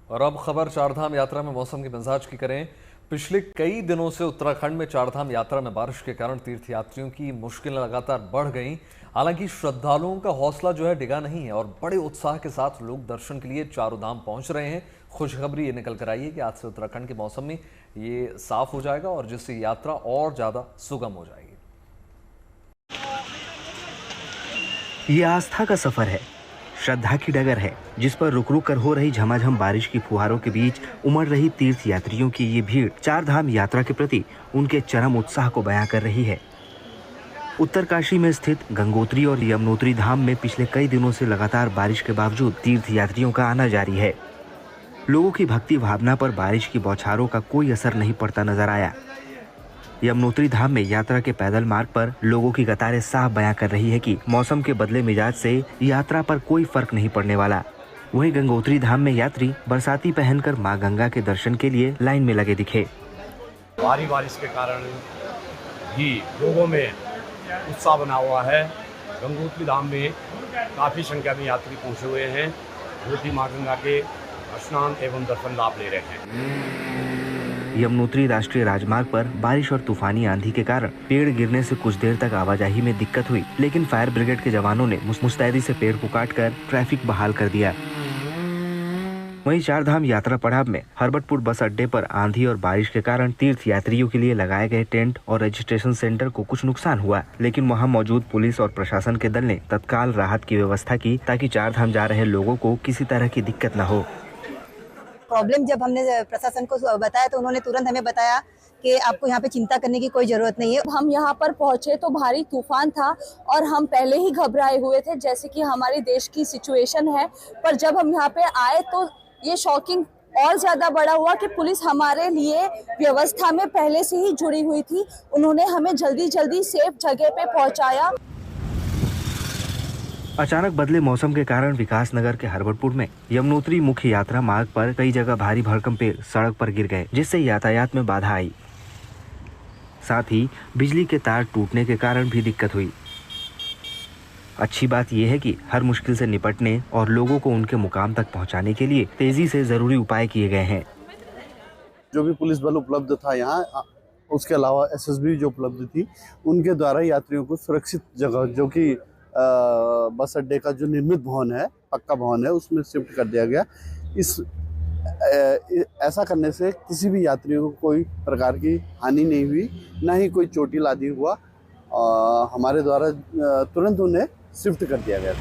और अब खबर चारधाम यात्रा में मौसम के मिजाज की करें। पिछले कई दिनों से उत्तराखंड में चारधाम यात्रा में बारिश के कारण तीर्थयात्रियों की मुश्किलें लगातार बढ़ गईं। हालांकि श्रद्धालुओं का हौसला जो है डिगा नहीं है और बड़े उत्साह के साथ लोग दर्शन के लिए चारों धाम पहुंच रहे हैं। खुशखबरी ये निकल कर आई है कि आज से उत्तराखंड के मौसम में ये साफ हो जाएगा और जिससे यात्रा और ज्यादा सुगम हो जाएगी। ये आस्था का सफर है, श्रद्धा की डगर है, जिस पर रुक रुक कर हो रही झमाझम बारिश की फुहारों के बीच उमड़ रही तीर्थ यात्रियों की ये भीड़ चारधाम यात्रा के प्रति उनके चरम उत्साह को बयां कर रही है। उत्तरकाशी में स्थित गंगोत्री और यमुनोत्री धाम में पिछले कई दिनों से लगातार बारिश के बावजूद तीर्थ यात्रियों का आना जारी है। लोगों की भक्ति भावना पर बारिश की बौछारों का कोई असर नहीं पड़ता नजर आया। यमुनोत्री धाम में यात्रा के पैदल मार्ग पर लोगों की कतारें साफ बयां कर रही है कि मौसम के बदले मिजाज से यात्रा पर कोई फर्क नहीं पड़ने वाला। वहीं गंगोत्री धाम में यात्री बरसाती पहनकर मां गंगा के दर्शन के लिए लाइन में लगे दिखे। भारी बारिश के कारण भी लोगों में उत्साह बना हुआ है। गंगोत्री धाम में काफ़ी संख्या में यात्री पहुंचे हुए हैं, जो कि मां गंगा के स्नान एवं दर्शन लाभ ले रहे हैं। यमुनोत्री राष्ट्रीय राजमार्ग पर बारिश और तूफानी आंधी के कारण पेड़ गिरने से कुछ देर तक आवाजाही में दिक्कत हुई, लेकिन फायर ब्रिगेड के जवानों ने मुस्तैदी से पेड़ को काटकर ट्रैफिक बहाल कर दिया। वहीं चारधाम यात्रा पड़ाव में हरबटपुर बस अड्डे पर आंधी और बारिश के कारण तीर्थ यात्रियों के लिए लगाए गए टेंट और रजिस्ट्रेशन सेंटर को कुछ नुकसान हुआ, लेकिन वहां मौजूद पुलिस और प्रशासन के दल ने तत्काल राहत की व्यवस्था की ताकि चारधाम जा रहे लोगों को किसी तरह की दिक्कत न हो। प्रॉब्लम जब हमने प्रशासन को बताया तो उन्होंने तुरंत हमें बताया कि आपको यहाँ पे चिंता करने की कोई जरूरत नहीं है। हम यहाँ पर पहुँचे तो भारी तूफान था और हम पहले ही घबराए हुए थे, जैसे कि हमारे देश की सिचुएशन है। पर जब हम यहाँ पे आए तो ये शॉकिंग और ज्यादा बड़ा हुआ कि पुलिस हमारे लिए व्यवस्था में पहले से ही जुड़ी हुई थी। उन्होंने हमें जल्दी जल्दी सेफ जगह पे पहुँचाया। अचानक बदले मौसम के कारण विकासनगर के हरबटपुर में यमुनोत्री मुख्य यात्रा मार्ग पर कई जगह भारी भरकम पेड़ सड़क पर गिर गए, जिससे यातायात में बाधा आई। साथ ही बिजली के तार टूटने के कारण भी दिक्कत हुई। अच्छी बात यह है कि हर मुश्किल से निपटने और लोगों को उनके मुकाम तक पहुंचाने के लिए तेजी से जरूरी उपाय किए गए हैं। जो भी पुलिस बल उपलब्ध था यहाँ, उसके अलावा एसएसबी जो उपलब्ध थी, उनके द्वारा यात्रियों को सुरक्षित जगह, जो कि बस अड्डे का जो निर्मित भवन है, पक्का भवन है, उसमें शिफ्ट कर दिया गया। ऐसा करने से किसी भी यात्री को कोई प्रकार की हानि नहीं हुई, ना ही कोई चोटिल आदि हुआ। हमारे द्वारा तुरंत उन्हें शिफ्ट कर दिया गया।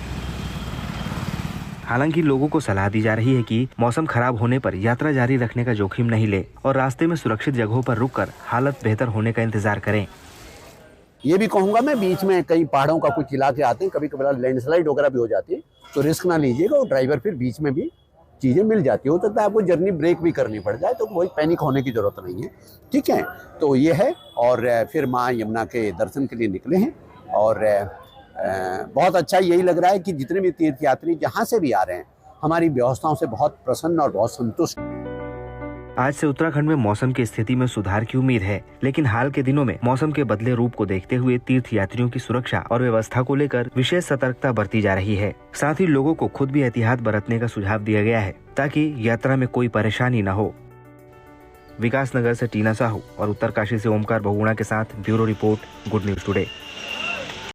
हालांकि लोगों को सलाह दी जा रही है कि मौसम खराब होने पर यात्रा जारी रखने का जोखिम नहीं ले और रास्ते में सुरक्षित जगहों पर रुककर हालत बेहतर होने का इंतजार करें। ये भी कहूँगा मैं, बीच में कई पहाड़ों का कुछ इलाके आते हैं, कभी कभी लैंडस्लाइड वगैरह भी हो जाती है, तो रिस्क ना लीजिएगा। और ड्राइवर फिर बीच में भी चीज़ें मिल जाती हो सकता है आपको जर्नी ब्रेक भी करनी पड़ जाए, तो कोई पैनिक होने की ज़रूरत नहीं है। ठीक है, तो ये है। और फिर माँ यमुना के दर्शन के लिए निकले हैं और बहुत अच्छा यही लग रहा है कि जितने भी तीर्थयात्री जहाँ से भी आ रहे हैं, हमारी व्यवस्थाओं से बहुत प्रसन्न और बहुत संतुष्ट। आज से उत्तराखंड में मौसम की स्थिति में सुधार की उम्मीद है, लेकिन हाल के दिनों में मौसम के बदले रूप को देखते हुए तीर्थ यात्रियों की सुरक्षा और व्यवस्था को लेकर विशेष सतर्कता बरती जा रही है। साथ ही लोगों को खुद भी एहतियात बरतने का सुझाव दिया गया है ताकि यात्रा में कोई परेशानी न हो। विकासनगर से टीना साहू और उत्तरकाशी से ओमकार बहुगुणा के साथ bureau report, good news today.